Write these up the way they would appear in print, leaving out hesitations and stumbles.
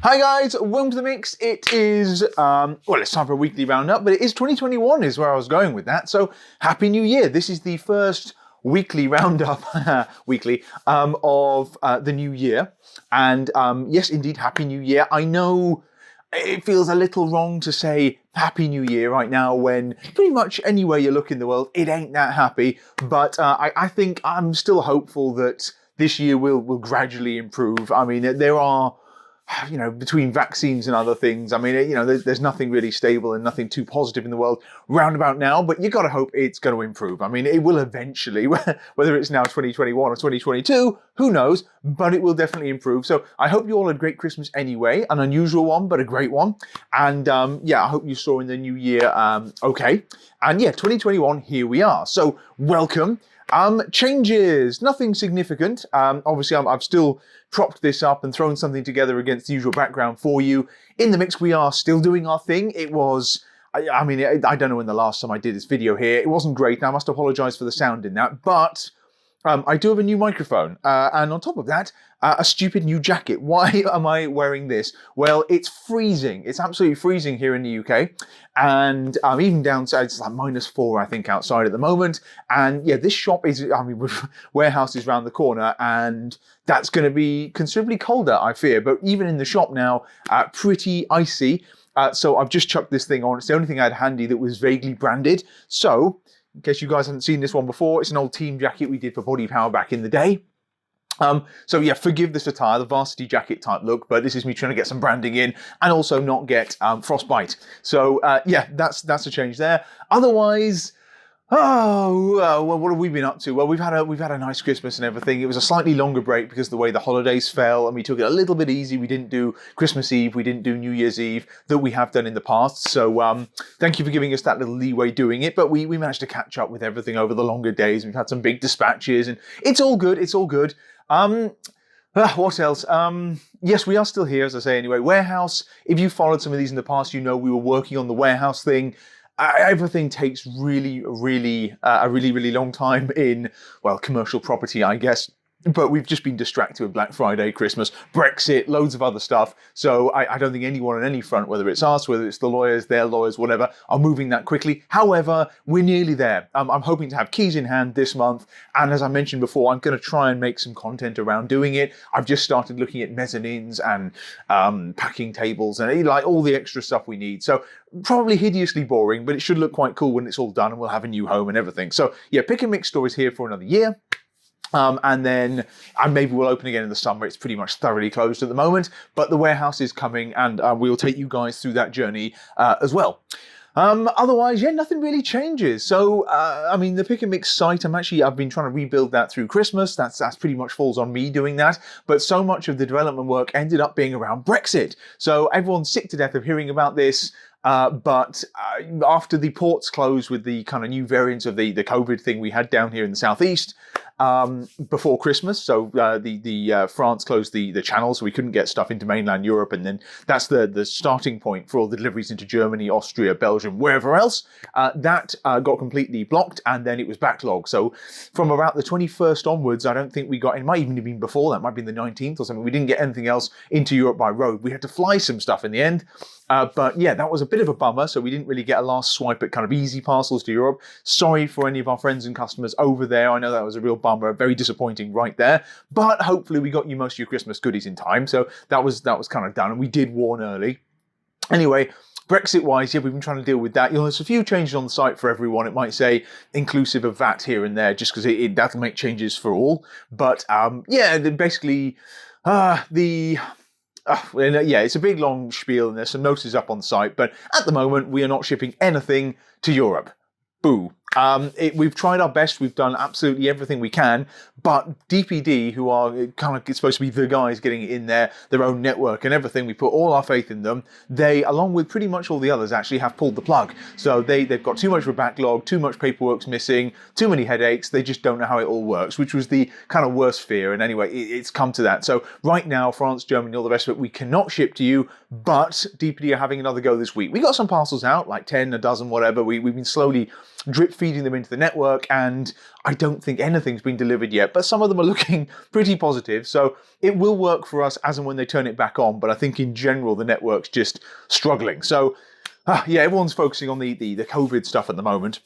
Hi guys, welcome to the mix. It is, well, it's time for a weekly roundup, but it is 2021 is where I was going with that. So, Happy New Year. This is the first weekly roundup, of the new year. And yes, indeed, Happy New Year. I know it feels a little wrong to say Happy New Year right now when pretty much anywhere you look in the world, it ain't that happy. But I think I'm still hopeful that this year will gradually improve. I mean, there are, between vaccines and other things, I mean, there's nothing really stable and nothing too positive in the world roundabout now, but you got to hope it's going to improve. I mean, it will eventually, whether it's now 2021 or 2022, who knows, but it will definitely improve. So I hope you all had a great Christmas anyway, an unusual one, but a great one. And yeah, I hope you saw in the new year, okay. And yeah, 2021, here we are. So welcome. Changes, nothing significant. Obviously, I've still propped this up and thrown something together against the usual background for you. In the mix, we are still doing our thing. It was, I mean, I don't know when the last time I did this video here. It wasn't great, and I must apologise for the sound in that, but I do have a new microphone, and on top of that, a stupid new jacket. Why am I wearing this? Well, it's freezing. It's absolutely freezing here in the UK, and even downside, it's like -4, I think, outside at the moment. And yeah, this shop is, I mean, warehouse is around the corner, and that's going to be considerably colder, I fear. But even in the shop now, pretty icy. So I've just chucked this thing on. It's the only thing I had handy that was vaguely branded. So, in case you guys haven't seen this one before, it's an old team jacket we did for Body Power back in the day. So yeah, forgive this attire, the varsity jacket type look, but this is me trying to get some branding in and also not get frostbite. So yeah, that's a change there. Otherwise, well, what have we been up to? Well, we've had a nice Christmas and everything. It was a slightly longer break because of the way the holidays fell, and we took it a little bit easy. We didn't do Christmas Eve, we didn't do New Year's Eve that we have done in the past. So thank you for giving us that little leeway doing it. But we managed to catch up with everything over the longer days. We've had some big dispatches, and it's all good. It's all good. What else? Yes, we are still here, as I say anyway. Warehouse, if you followed some of these in the past, you know we were working on the warehouse thing. Everything takes a really long time in, well, commercial property, I guess. But we've just been distracted with Black Friday, Christmas, Brexit, loads of other stuff. So I don't think anyone on any front, whether it's us, whether it's the lawyers, their lawyers, whatever, are moving that quickly. However, we're nearly there. I'm hoping to have keys in hand this month. And as I mentioned before, I'm going to try and make some content around doing it. I've just started looking at mezzanines and packing tables and like all the extra stuff we need. So probably hideously boring, but it should look quite cool when it's all done and we'll have a new home and everything. So yeah, Pick and Mix Stories here for another year. And then maybe we'll open again in the summer. It's pretty much thoroughly closed at the moment, but the warehouse is coming and we'll take you guys through that journey as well. Otherwise, yeah, nothing really changes. So, I mean, the Pick and Mix site, I've been trying to rebuild that through Christmas. That's pretty much falls on me doing that. But so much of the development work ended up being around Brexit. So everyone's sick to death of hearing about this. But after the ports closed with the kind of new variants of the COVID thing we had down here in the southeast before Christmas, so France closed the channel, so we couldn't get stuff into mainland Europe, and then that's the starting point for all the deliveries into Germany, Austria, Belgium, wherever else. That got completely blocked, and then it was backlogged. So from about the 21st onwards, I don't think we got, it might even have been before that, might have been the 19th or something, we didn't get anything else into Europe by road. We had to fly some stuff in the end. But yeah, that was a bit of a bummer, so we didn't really get a last swipe at kind of easy parcels to Europe. Sorry for any of our friends and customers over there. I know that was a real bummer, very disappointing right there. But hopefully we got you most of your Christmas goodies in time, so that was kind of done, and we did warn early. Anyway, Brexit-wise, yeah, we've been trying to deal with that. There's a few changes on the site for everyone. It might say inclusive of VAT here and there, just because that'll make changes for all. But yeah, basically yeah, it's a big long spiel and there's some notices up on the site, but at the moment we are not shipping anything to Europe. Boo. We've tried our best, we've done absolutely everything we can, but DPD, who are kind of supposed to be the guys getting it in their own network and everything, we put all our faith in them. They, along with pretty much all the others, actually have pulled the plug. So they've got too much of a backlog, too much paperwork's missing, too many headaches, they just don't know how it all works, which was the kind of worst fear. And anyway, it's come to that. So right now, France, Germany, all the rest of it, we cannot ship to you, but DPD are having another go this week. We got some parcels out, like 10, a dozen, whatever. We've been slowly drip feeding them into the network, and I don't think anything's been delivered yet, but some of them are looking pretty positive. So it will work for us as and when they turn it back on, but I think in general the network's just struggling. So yeah, everyone's focusing on the COVID stuff at the moment.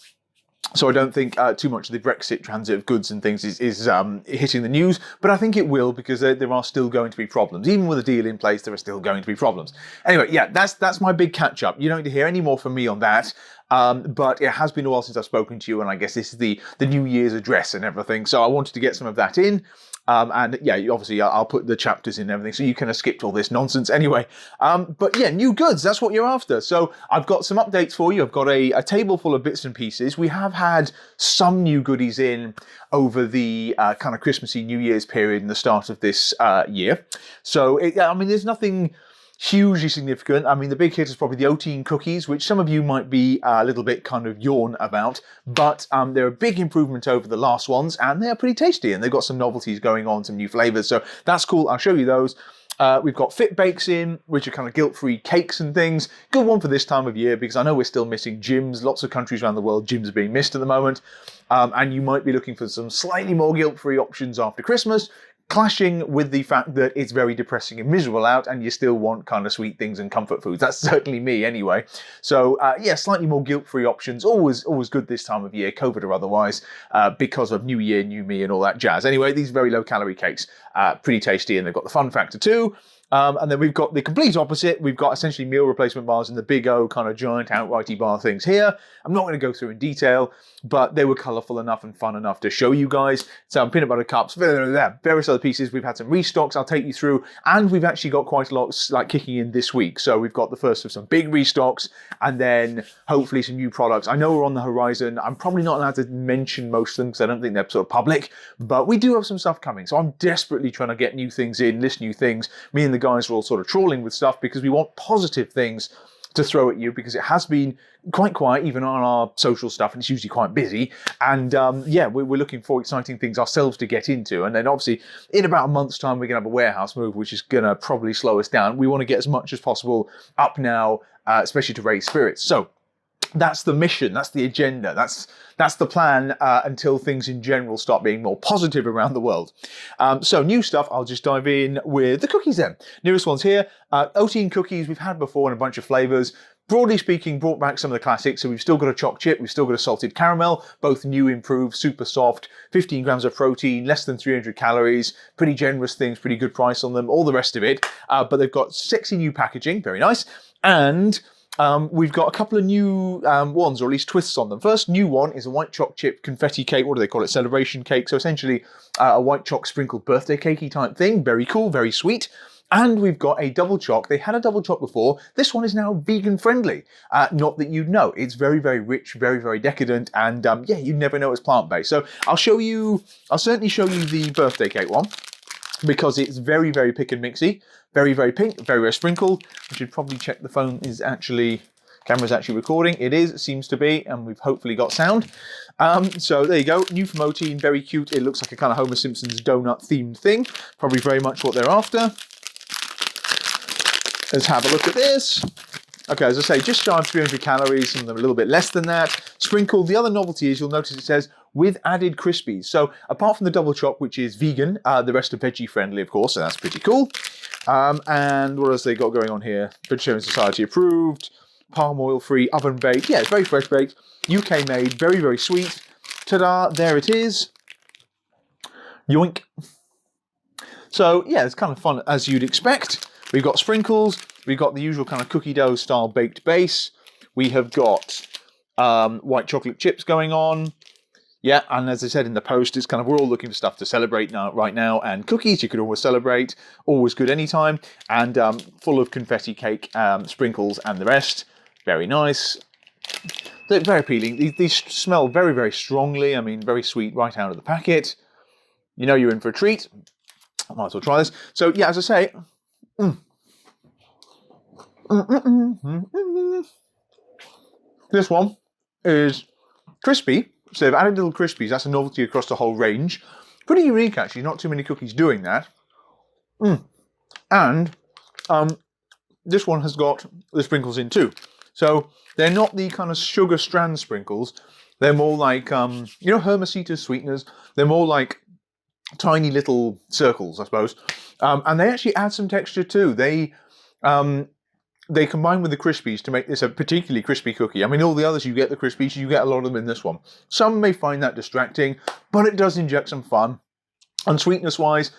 So I don't think too much of the Brexit transit of goods and things is hitting the news, but I think it will, because there are still going to be problems. Even with a deal in place, there are still going to be problems. Anyway, yeah, that's my big catch-up. You don't need to hear any more from me on that, but it has been a while since I've spoken to you, and I guess this is the New Year's address and everything, so I wanted to get some of that in. And yeah, obviously I'll put the chapters in and everything, so you kind of skipped all this nonsense anyway. But yeah, new goods, that's what you're after. So I've got some updates for you. I've got a table full of bits and pieces. We have had some new goodies in over the kind of Christmassy New Year's period and the start of this year. So, I mean, there's nothing hugely significant. I mean, the big hit is probably the Oatein cookies, which some of you might be a little bit kind of yawn about, but they're a big improvement over the last ones, and they're pretty tasty, and they've got some novelties going on, some new flavours, so that's cool. I'll show you those. We've got FitBakes in, which are kind of guilt-free cakes and things. Good one for this time of year, because I know we're still missing gyms. Lots of countries around the world, gyms are being missed at the moment. And you might be looking for some slightly more guilt-free options after Christmas, clashing with the fact that it's very depressing and miserable out, and you still want kind of sweet things and comfort foods. That's certainly me anyway. So yeah, slightly more guilt-free options. Always good this time of year, COVID or otherwise, because of New Year, New Me and all that jazz. Anyway, these very low-calorie cakes, pretty tasty, and they've got the fun factor too. And then we've got the complete opposite. We've got essentially meal replacement bars and the Big-O kind of giant outrighty bar things here. I'm not going to go through in detail, but they were colourful enough and fun enough to show you guys. Some peanut butter cups, various other pieces. We've had some restocks I'll take you through, and we've actually got quite a lot like kicking in this week. So we've got the first of some big restocks, and then hopefully some new products. I know we're on the horizon. I'm probably not allowed to mention most of them because I don't think they're sort of public, but we do have some stuff coming. So I'm desperately trying to get new things in, list new things. Me and the guys are all sort of trawling with stuff because we want positive things to throw at you, because it has been quite quiet even on our social stuff, and it's usually quite busy. And yeah, we're looking for exciting things ourselves to get into. And then obviously in about a month's time we're going to have a warehouse move, which is going to probably slow us down. We want to get as much as possible up now, especially to raise spirits. So that's the mission, that's the agenda, that's the plan until things in general start being more positive around the world. So new stuff, I'll just dive in with the cookies then. Newest ones here, Oatein cookies we've had before in a bunch of flavours. Broadly speaking, brought back some of the classics. So we've still got a choc chip, we've still got a salted caramel, both new, improved, super soft, 15 grams of protein, less than 300 calories, pretty generous things, pretty good price on them, all the rest of it. But they've got sexy new packaging, very nice. And we've got a couple of new ones, or at least twists on them. First new one is a white choc chip confetti cake. What do they call it? Celebration cake. So essentially a white choc sprinkled birthday cakey type thing. Very cool, very sweet. And we've got a double choc. They had a double choc before. This one is now vegan friendly. Not that you'd know. It's very, very rich, very, very decadent. And yeah, you'd never know it's plant-based. So I'll certainly show you the birthday cake one, because it's very, very pick and mixy. Very, very pink, very, very sprinkled. I should probably check the phone camera's actually recording. It is, it seems to be, and we've hopefully got sound. So there you go, new from Oatein, very cute. It looks like a kind of Homer Simpson's donut themed thing. Probably very much what they're after. Let's have a look at this. Okay, as I say, just shy of 300 calories, some of them a little bit less than that. Sprinkled. The other novelty is you'll notice it says with added crispies. So apart from the double choc, which is vegan, the rest are veggie friendly, of course, so that's pretty cool. And what else they got going on here? Vegetarian Society approved, palm oil free, oven baked. Yeah, it's very fresh baked, UK made, very, very sweet. Ta-da, there it is. Yoink. So yeah, it's kind of fun as you'd expect. We've got sprinkles, we've got the usual kind of cookie dough style baked base. We have got white chocolate chips going on. Yeah, and as I said in the post, it's kind of, we're all looking for stuff to celebrate right now, and cookies you could always celebrate, always good anytime, and full of confetti cake, sprinkles and the rest. Very nice. They're very appealing. These smell very, very strongly. I mean, very sweet right out of the packet. You know you're in for a treat. I might as well try this. So yeah, as I say, this one is crispy. So they've added little crispies. That's a novelty across the whole range. Pretty unique, actually. Not too many cookies doing that. And this one has got the sprinkles in too. So they're not the kind of sugar strand sprinkles. They're more like, Hermesita's sweeteners. They're more like tiny little circles, I suppose. And they actually add some texture too. They combine with the Crispies to make this a particularly crispy cookie. I mean, all the others, you get the Crispies, you get a lot of them in this one. Some may find that distracting, but it does inject some fun. And sweetness-wise,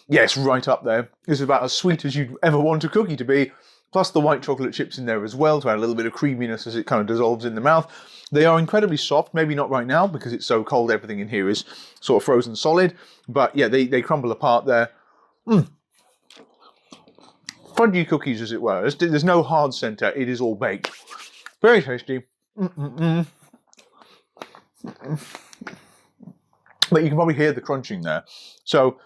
yes, right up there. It's about as sweet as you'd ever want a cookie to be. Plus the white chocolate chips in there as well to add a little bit of creaminess as it kind of dissolves in the mouth. They are incredibly soft, maybe not right now because it's so cold, everything in here is sort of frozen solid. But yeah, they crumble apart there. Fudgy cookies, as it were. There's no hard centre, it is all baked. Very tasty. But you can probably hear the crunching there. So,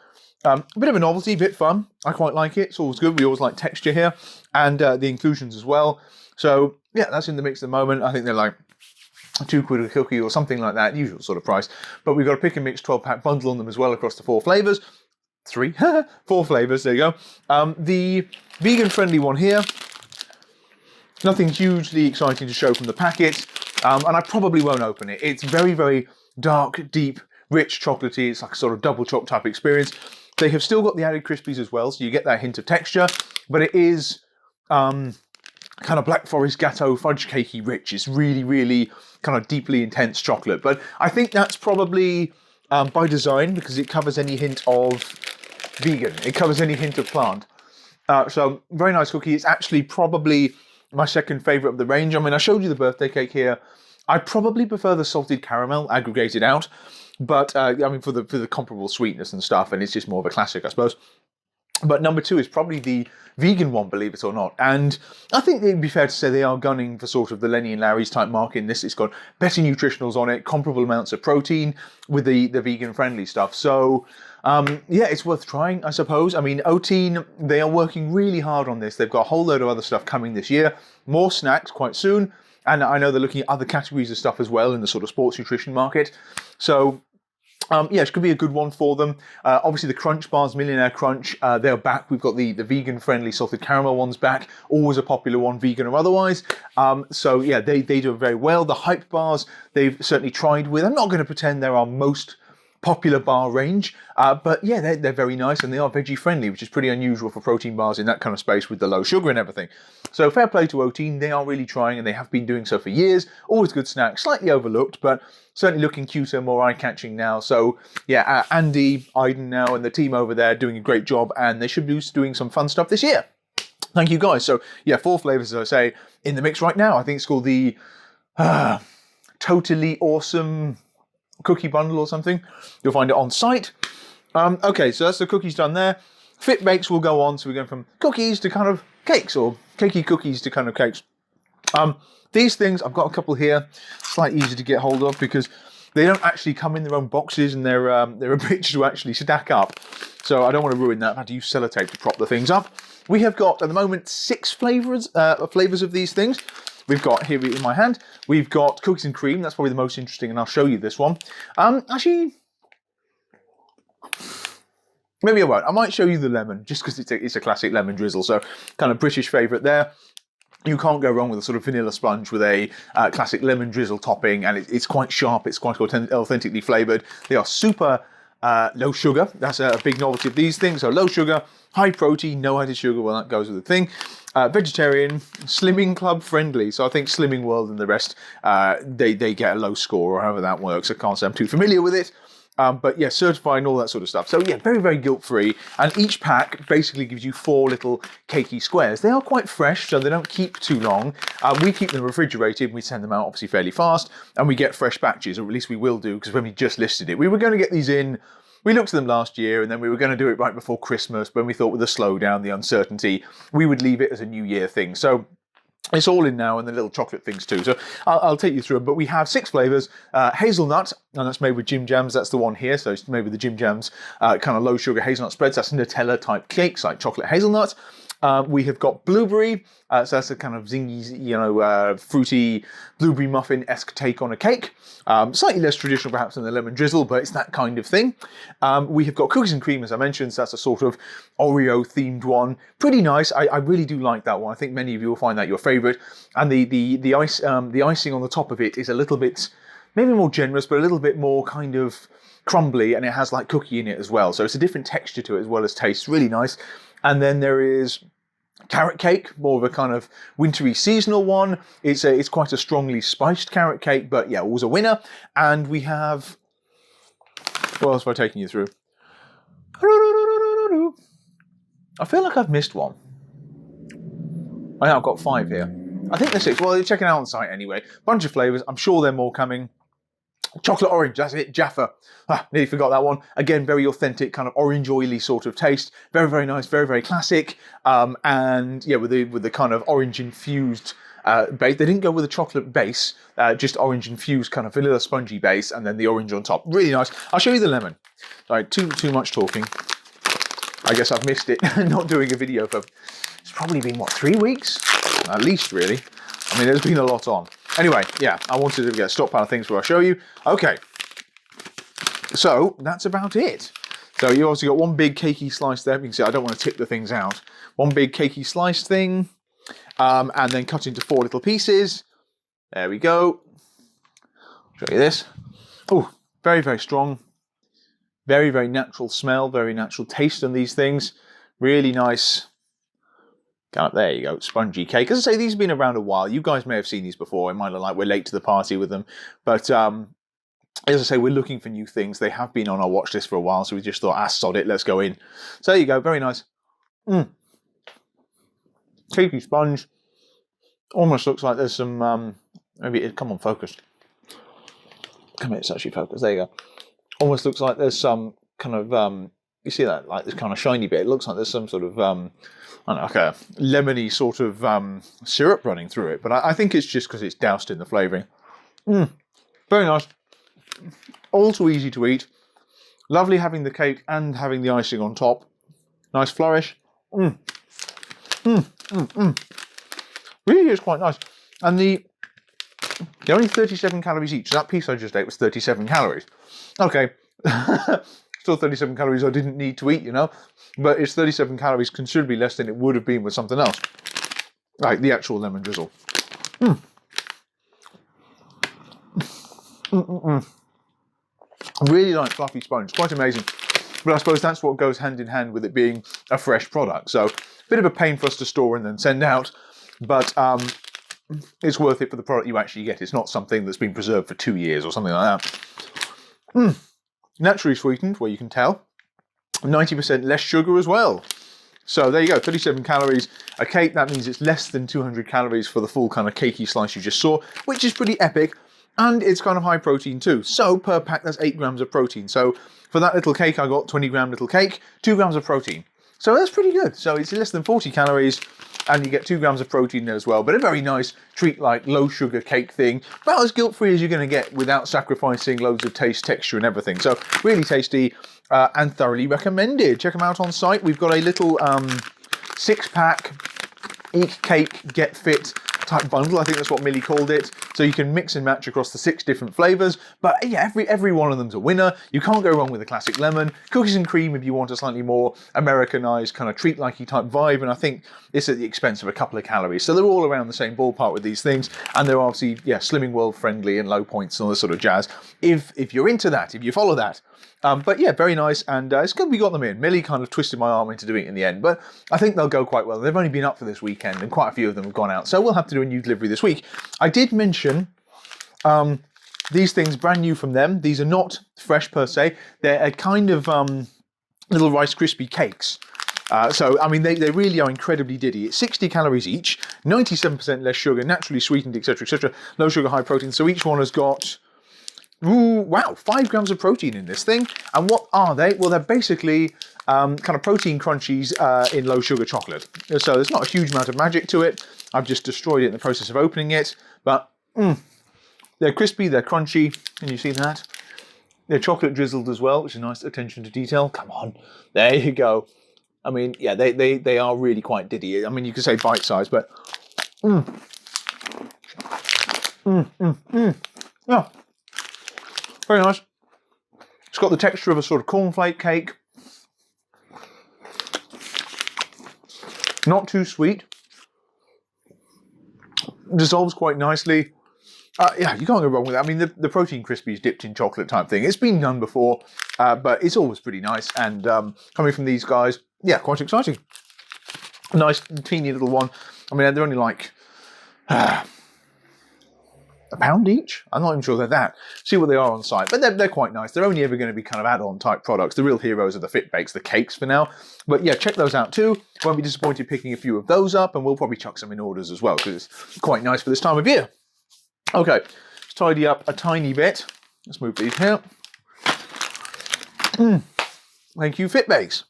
a bit of a novelty, a bit fun. I quite like it. It's always good. We always like texture here. And the inclusions as well. So, yeah, that's in the mix at the moment. I think they're like £2 a cookie or something like that, usual sort of price. But we've got a pick and mix 12-pack bundle on them as well across the 4 flavours. 4 flavours, there you go. The vegan-friendly one here, nothing hugely exciting to show from the packet. And I probably won't open it. It's very, very dark, deep, rich chocolatey. It's like a sort of double choc type experience. They have still got the added Crispies as well, so you get that hint of texture, but it is kind of Black Forest Gâteau fudge cakey rich. It's really, really kind of deeply intense chocolate. But I think that's probably by design because it covers any hint of vegan. It covers any hint of plant. So very nice cookie. It's actually probably my second favourite of the range. I mean, I showed you the birthday cake here. I probably prefer the salted caramel aggregated out. But, I mean, for the comparable sweetness and stuff, and it's just more of a classic, I suppose. But number 2 is probably the vegan one, believe it or not. And I think it'd be fair to say they are gunning for sort of the Lenny and Larry's type mark in this. It's got better nutritionals on it, comparable amounts of protein with the vegan-friendly stuff. So, yeah, it's worth trying, I suppose. I mean, Oatein, they are working really hard on this. They've got a whole load of other stuff coming this year. More snacks quite soon. And I know they're looking at other categories of stuff as well in the sort of sports nutrition market. So, yeah, it could be a good one for them. Obviously, the Crunch Bars, Millionaire Crunch, they're back. We've got the vegan-friendly salted caramel ones back. Always a popular one, vegan or otherwise. So, yeah, they do very well. The Hype Bars, they've certainly tried with. I'm not going to pretend they're our most popular bar range, but yeah, they're very nice and they are veggie friendly, which is pretty unusual for protein bars in that kind of space with the low sugar and everything. So fair play to Oatein, they are really trying and they have been doing so for years. Always good snacks, slightly overlooked, but certainly looking cuter, more eye-catching now. So yeah, Andy, Aiden now and the team over there doing a great job and they should be doing some fun stuff this year. Thank you guys. So yeah, 4 flavours, as I say, in the mix right now. I think it's called the Totally Awesome Cookie Bundle or something. You'll find it on site. Okay, so that's the cookies done there. FitBakes will go on, so we're going from cookies to kind of cakes, or cakey cookies to kind of cakes. These things, I've got a couple here, slightly easy to get hold of because they don't actually come in their own boxes and they're a bitch to actually stack up. So I don't want to ruin that. I've had to use sellotape to prop the things up. We have got, at the moment, 6 flavours of these things. We've got here in my hand, we've got cookies and cream. That's probably the most interesting, and I'll show you this one. Actually, maybe I won't. I might show you the lemon, just because it's a classic lemon drizzle. So, kind of British favourite there. You can't go wrong with a sort of vanilla sponge with a classic lemon drizzle topping, and it's quite sharp. It's quite authentically flavoured. They are super low sugar. That's a big novelty of these things. So low sugar, high protein, no added sugar. Well, that goes with the thing. Vegetarian, Slimming Club friendly. So I think Slimming World and the rest, they get a low score or however that works. I can't say I'm too familiar with it. But yeah, certified and all that sort of stuff. So yeah, very, very guilt-free. And each pack basically gives you 4 little cakey squares. They are quite fresh, so they don't keep too long. We keep them refrigerated. We send them out obviously fairly fast. And we get fresh batches, or at least we will do, because when we just listed it, we were going to get these in. We looked at them last year, and then we were going to do it right before Christmas, when we thought with the slowdown, the uncertainty, we would leave it as a New Year thing. So it's all in now, and the little chocolate things too. So I'll take you through them. But we have 6 flavours. Hazelnut, and that's made with Jim Jams. That's the one here. So it's made with the Jim Jams kind of low sugar hazelnut spreads. That's Nutella type cakes, like chocolate hazelnut. We have got blueberry, so that's a kind of zingy, fruity blueberry muffin-esque take on a cake. Slightly less traditional perhaps than the lemon drizzle, but it's that kind of thing. We have got cookies and cream, as I mentioned, so that's a sort of Oreo-themed one. Pretty nice. I really do like that one. I think many of you will find that your favourite. And the icing on the top of it is a little bit, maybe more generous, but a little bit more kind of crumbly, and it has like cookie in it as well. So it's a different texture to it as well as taste. Really nice. And then there is carrot cake, more of a kind of wintry seasonal one. It's quite a strongly spiced carrot cake, but yeah, always a winner. And we have, what else have I taken you through? I feel like I've missed one. I know I've got 5 here. I think there's 6. Well, you're checking out on the site anyway. Bunch of flavours. I'm sure there are more coming. Chocolate orange, that's it, Jaffa. Nearly forgot that one. Again, very authentic, kind of orange oily sort of taste. Very, very nice, very, very classic. And yeah, with the kind of orange infused base. They didn't go with a chocolate base, just orange infused kind of vanilla spongy base, and then the orange on top. Really nice. I'll show you the lemon. Sorry, too much talking. I guess I've missed it, not doing a video for, it's probably been, what, 3 weeks? At least, really. I mean, there's been a lot on. Anyway, yeah, I wanted to get a stockpile of things where I show you. Okay, so that's about it. So you obviously got one big cakey slice there. You can see I don't want to tip the things out. One big cakey slice thing, and then cut into 4 little pieces. There we go. Show you this. Oh, very, very strong. Very, very natural smell, very natural taste on these things. Really nice. There you go, spongy cake. As I say, these have been around a while. You guys may have seen these before. It might look like we're late to the party with them. But as I say, we're looking for new things. They have been on our watch list for a while, so we just thought, sod it, let's go in. So there you go, very nice. Cakey sponge. Almost looks like there's some, come on, focus. Come here, it's actually focused. There you go. Almost looks like there's some kind of, you see that, like this kind of shiny bit. It looks like there's some sort of, I don't know, like a lemony sort of syrup running through it. But I think it's just because it's doused in the flavouring. Very nice. All too easy to eat. Lovely having the cake and having the icing on top. Nice flourish. Really is quite nice. And they're only 37 calories each. So that piece I just ate was 37 calories. Okay. Still 37 calories I didn't need to eat, you know. But it's 37 calories, considerably less than it would have been with something else. Like the actual lemon drizzle. Really nice fluffy sponge. Quite amazing. But I suppose that's what goes hand in hand with it being a fresh product. So, a bit of a pain for us to store and then send out. But it's worth it for the product you actually get. It's not something that's been preserved for 2 years or something like that. Naturally sweetened, well, you can tell. 90% less sugar as well. So there you go, 37 calories a cake. That means it's less than 200 calories for the full kind of cakey slice you just saw, which is pretty epic. And it's kind of high protein too. So per pack, that's 8 grams of protein. So for that little cake, I got 20-gram little cake, 2 grams of protein. So that's pretty good. So it's less than 40 calories. And you get 2 grams of protein there as well. But a very nice treat-like low-sugar cake thing. About as guilt-free as you're going to get without sacrificing loads of taste, texture and everything. So really tasty and thoroughly recommended. Check them out on site. We've got a little 6-pack Eat Cake, Get Fit type bundle. I think that's what Millie called it. So you can mix and match across the 6 different flavours. But yeah, every one of them's a winner. You can't go wrong with a classic lemon. Cookies and cream if you want a slightly more Americanized kind of treat-likey type vibe. And I think it's at the expense of a couple of calories. So they're all around the same ballpark with these things. And they're obviously, yeah, Slimming World friendly and low points and all this sort of jazz. If you're into that, if you follow that. But yeah, very nice, and it's good we got them in. Millie kind of twisted my arm into doing it in the end, but I think they'll go quite well. They've only been up for this weekend, and quite a few of them have gone out, so we'll have to do a new delivery this week. I did mention these things brand new from them. These are not fresh per se. They're a kind of little Rice Krispie cakes. So, I mean, they really are incredibly diddy. It's 60 calories each, 97% less sugar, naturally sweetened, etc., etc., low sugar, high protein. So each one has got... Ooh, wow, 5 grams of protein in this thing. And what are they? Well, they're basically kind of protein crunchies in low sugar chocolate. So there's not a huge amount of magic to it. I've just destroyed it in the process of opening it. But they're crispy, they're crunchy. Can you see that? They're chocolate drizzled as well, which is nice attention to detail. Come on. There you go. I mean, yeah, they are really quite diddy. I mean, you could say bite-sized, but... Yeah, very nice. It's got the texture of a sort of cornflake cake. Not too sweet. Dissolves quite nicely. Yeah, you can't go wrong with that. I mean, the protein crispies dipped in chocolate type thing. It's been done before, but it's always pretty nice. And coming from these guys, yeah, quite exciting. A nice, teeny little one. I mean, they're only like £1 each. I'm not even sure they're that. See what they are on site, but they're quite nice. They're only ever going to be kind of add-on type products. The real heroes are the FitBakes, the cakes for now. But yeah, check those out too. Won't be disappointed picking a few of those up, and we'll probably chuck some in orders as well because it's quite nice for this time of year. Okay, let's tidy up a tiny bit. Let's move these here. Thank you, FitBakes.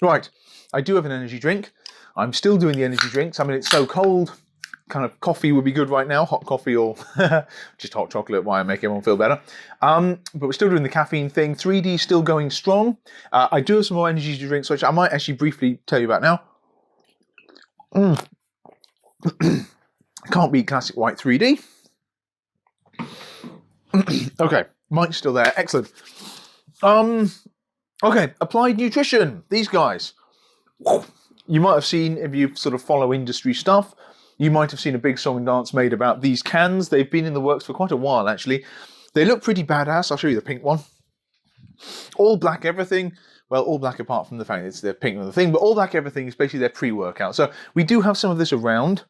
Right, I do have an energy drink. I'm still doing the energy drinks. I mean, it's so cold. Kind of coffee would be good right now. Hot coffee or just hot chocolate. Why make everyone feel better. But we're still doing the caffeine thing. 3D still going strong. I do have some more energy drinks, which I might actually briefly tell you about now. Can't beat classic white 3D. Okay, mic's still there. Excellent. Okay, Applied Nutrition. These guys. You might have seen, if you sort of follow industry stuff, you might have seen a big song and dance made about these cans. They've been in the works for quite a while, actually. They look pretty badass. I'll show you the pink one. All black everything. Well, all black apart from the fact it's the pink of the thing, but all black everything is basically their pre-workout. So we do have some of this around.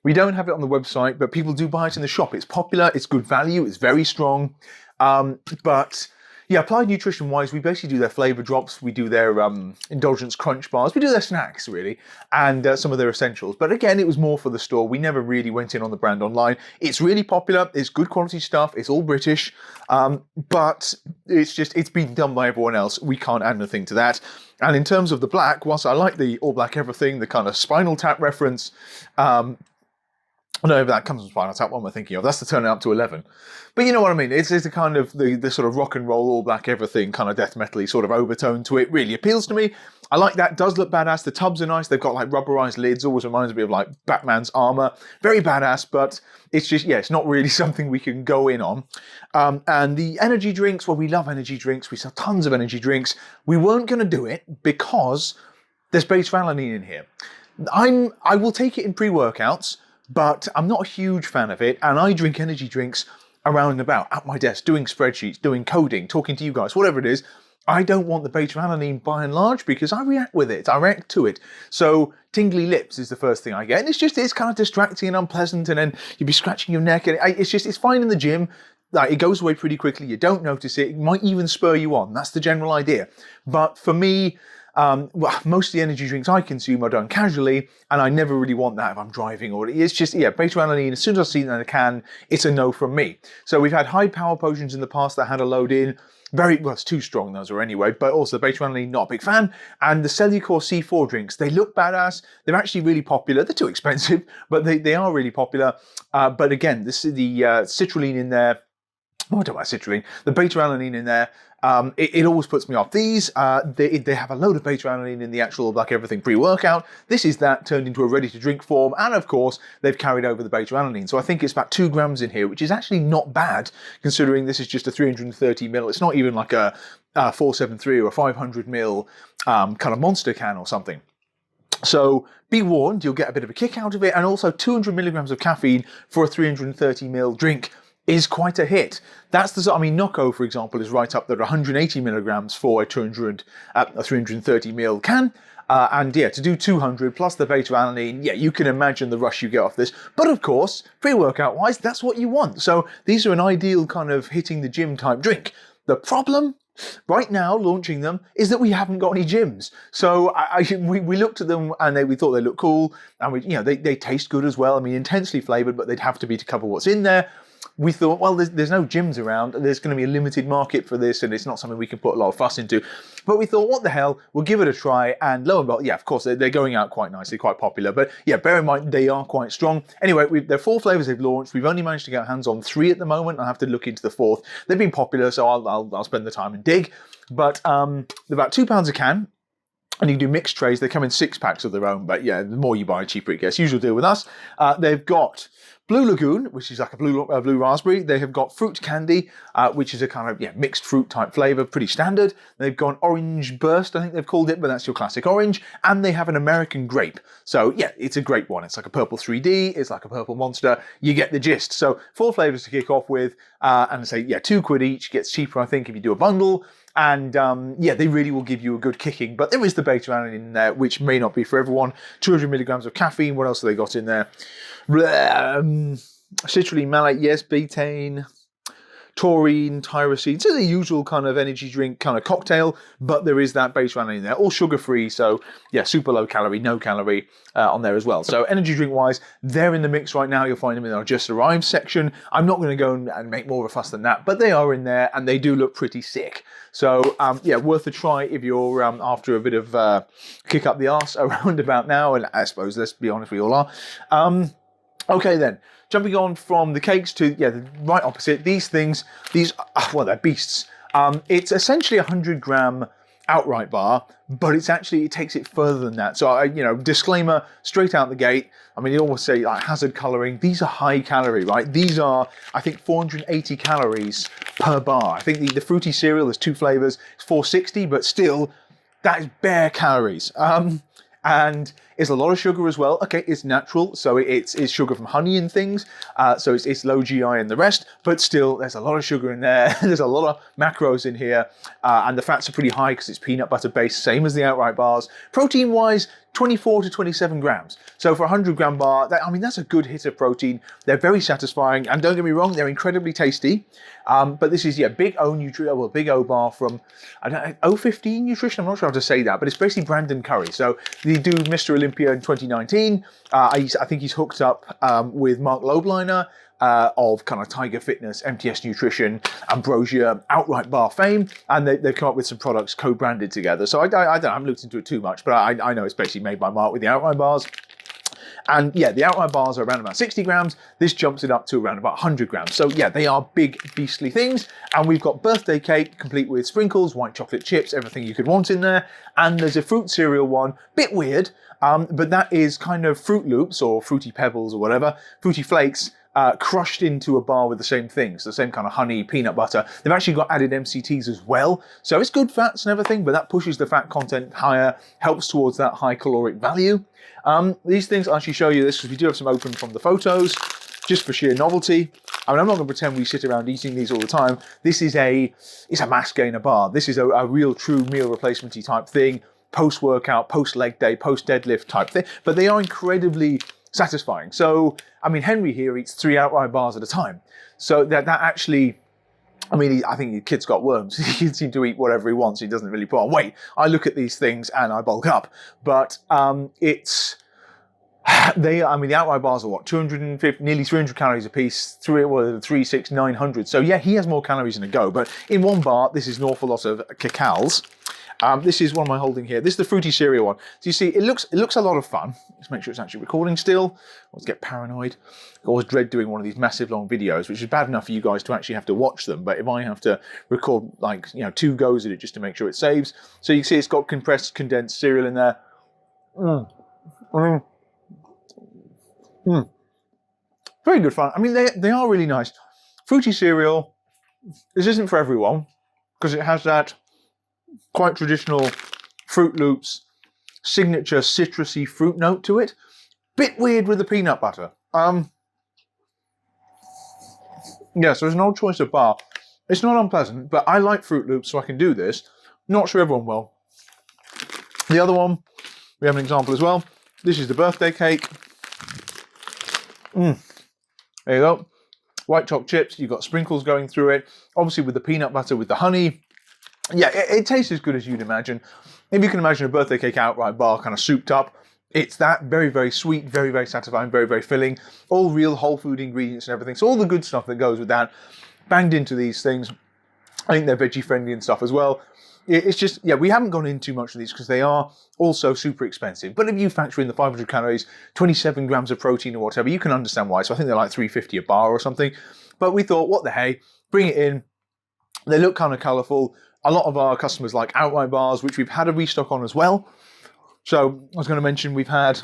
We don't have it on the website, but people do buy it in the shop. It's popular, it's good value, it's very strong. But yeah, Applied Nutrition-wise, we basically do their flavour drops, we do their indulgence crunch bars, we do their snacks, really, and some of their essentials. But again, it was more for the store. We never really went in on the brand online. It's really popular, it's good quality stuff, it's all British, but it's been done by everyone else. We can't add anything to that. And in terms of the black, whilst I like the all black everything, the kind of Spinal Tap reference, I don't know if that comes from Spinal Tap, what am I thinking of? That's the turn it up to 11. But you know what I mean? It's a kind of the sort of rock and roll, all black everything, kind of death metal-y sort of overtone to it. Really appeals to me. I like that. Does look badass. The tubs are nice. They've got like rubberized lids. Always reminds me of like Batman's armor. Very badass, but it's just, yeah, it's not really something we can go in on. And the energy drinks, well, we love energy drinks. We sell tons of energy drinks. We weren't going to do it because there's beta-alanine in here. I will take it in pre-workouts, but I'm not a huge fan of it, and I drink energy drinks around and about, at my desk, doing spreadsheets, doing coding, talking to you guys, whatever it is. I don't want the beta-alanine by and large because I react with it, I react to it. So tingly lips is the first thing I get, and it's kind of distracting and unpleasant, and then you'll be scratching your neck, and it's fine in the gym. Like, it goes away pretty quickly, you don't notice it, it might even spur you on, that's the general idea. But for me, well, most of the energy drinks I consume are done casually, and I never really want that if I'm driving or it's just, yeah, beta-alanine, as soon as I've seen it in a can, it's a no from me. So we've had high power potions in the past that had a load in, well, it's too strong those are anyway, but also beta-alanine, not a big fan. And the Cellucor C4 drinks, they look badass, they're actually really popular, they're too expensive, but they are really popular. But again, the citrulline in there, what am I talking about citrulline? The beta-alanine in there, it always puts me off. These, they have a load of beta-alanine in the actual Black Everything pre-workout. This is that turned into a ready-to-drink form, and of course, they've carried over the beta-alanine. So I think it's about 2 grams in here, which is actually not bad, considering this is just a 330 ml. It's not even like a 473 or a 500 ml kind of monster can or something. So be warned, you'll get a bit of a kick out of it, and also 200 milligrams of caffeine for a 330 ml drink is quite a hit. That's the, I mean, Nocco, for example, is right up there, 180 milligrams for a 330 ml can. And yeah, to do 200 plus the beta-alanine, yeah, you can imagine the rush you get off this. But of course, pre-workout wise, that's what you want. So these are an ideal kind of hitting the gym type drink. The problem right now, launching them, is that we haven't got any gyms. So we looked at them and we thought they looked cool, and they taste good as well. I mean, intensely flavored, but they'd have to be to cover what's in there. We thought, well, there's no gyms around, there's going to be a limited market for this, and it's not something we can put a lot of fuss into. But we thought, what the hell, we'll give it a try, and lo and behold, yeah, of course, they're going out quite nicely, quite popular, but yeah, bear in mind, they are quite strong. Anyway, there are 4 flavours they've launched. We've only managed to get our hands on 3 at the moment. I'll have to look into the 4th. They've been popular, so I'll spend the time and dig. But about £2 a can. And you can do mixed trays. They come in 6-packs of their own, but yeah, the more you buy, the cheaper it gets. Usual deal with us. They've got Blue Lagoon, which is like a blue raspberry. They have got fruit candy, which is a kind of mixed fruit type flavour, pretty standard. They've got an orange burst, I think they've called it, but that's your classic orange. And they have an American grape. So yeah, it's a grape one. It's like a purple 3D. It's like a purple monster. You get the gist. So 4 flavours to kick off with, and I say £2 each. Gets cheaper, I think, if you do a bundle. And they really will give you a good kicking. But there is the beta-alanine in there, which may not be for everyone. 200 milligrams of caffeine. What else have they got in there? Citrulline malate, yes. Betaine, taurine, tyrosine. So the usual kind of energy drink kind of cocktail. But there is that beta-alanine in there. All sugar-free. So yeah, super low calorie, no calorie on there as well. So energy drink-wise, they're in the mix right now. You'll find them in our Just Arrived section. I'm not going to go and make more of a fuss than that. But they are in there and they do look pretty sick. So, worth a try if you're after a bit of kick up the arse around about now, and I suppose, let's be honest, we all are. Okay then, jumping on from the cakes to, the right opposite, these things, they're beasts. It's essentially a 100-gram outright bar, but it takes it further than that. So, disclaimer, straight out the gate, I mean, you almost say like hazard colouring. These are high calorie, right? These are, I think, 480 calories per bar. I think the fruity cereal, there's 2 flavours, it's 460, but still, that is bare calories. And it's a lot of sugar as well. Okay, it's natural, so it's sugar from honey and things, so it's low GI and the rest, but still, there's a lot of sugar in there. There's a lot of macros in here, and the fats are pretty high because it's peanut butter based, same as the outright bars. Protein-wise, 24 to 27 grams. So for a 100-gram bar, that's a good hit of protein. They're very satisfying, and don't get me wrong, they're incredibly tasty. But this is, Big-O bar from, O15 Nutrition, I'm not sure how to say that, but it's basically Brandon Curry. So they do Mr. Olympia in 2019. I think he's hooked up with Mark Lobliner, of kind of Tiger Fitness, MTS Nutrition, Ambrosia, outright bar fame, and they've come up with some products co-branded together. So I haven't looked into it too much, but I know it's basically made by Mark with the outright bars. And the outright bars are around about 60 grams. This jumps it up to around about 100 grams. So they are big, beastly things. And we've got birthday cake, complete with sprinkles, white chocolate chips, everything you could want in there. And there's a fruit cereal one, bit weird, but that is kind of Fruit Loops or Fruity Pebbles or whatever, Fruity Flakes, crushed into a bar with the same things, the same kind of honey, peanut butter. They've actually got added MCTs as well. So it's good fats and everything, but that pushes the fat content higher, helps towards that high caloric value. These things, I'll actually show you this because we do have some open from the photos, just for sheer novelty. I'm not going to pretend we sit around eating these all the time. This is it's a mass gainer bar. This is a real true meal replacement-y type thing, post-workout, post-leg day, post-deadlift type thing, but they are incredibly satisfying. So, Henry here eats 3 outright bars at a time. So that actually, I think the kid's got worms. He can seem to eat whatever he wants. He doesn't really put on weight. I look at these things and I bulk up. But the outright bars are what, 250, nearly 300 calories a piece, 3, 6, 900. So yeah, he has more calories in a go. But in one bar, this is an awful lot of cacals. This is one am I holding here. This is the fruity cereal one. So you see, it looks a lot of fun. Let's make sure it's actually recording still. Let's get paranoid. I always dread doing one of these massive long videos, which is bad enough for you guys to actually have to watch them. But if I have to record 2 goes at it just to make sure it saves. So you can see it's got compressed, condensed cereal in there. Very good fun. They are really nice. Fruity cereal, this isn't for everyone because it has that quite traditional Fruit Loops signature citrusy fruit note to it. Bit weird with the peanut butter. So there's an old choice of bar. It's not unpleasant, but I like Fruit Loops, so I can do this. Not sure everyone will. The other one, we have an example as well. This is the birthday cake. There you go. White chocolate chips, you've got sprinkles going through it. Obviously with the peanut butter, with the honey. Yeah, it tastes as good as you'd imagine. If you can imagine a birthday cake outright bar kind of souped up, it's that very, very sweet, very, very satisfying, very, very filling. All real whole food ingredients and everything. So all the good stuff that goes with that, banged into these things. I think they're veggie friendly and stuff as well. It's just, we haven't gone in too much of these because they are also super expensive. But if you factor in the 500 calories, 27 grams of protein or whatever, you can understand why. So I think they're like $3.50 a bar or something. But we thought, what the hey, bring it in. They look kind of colourful. a lot of our customers like outright bars, which we've had a restock on as well. So I was going to mention we've had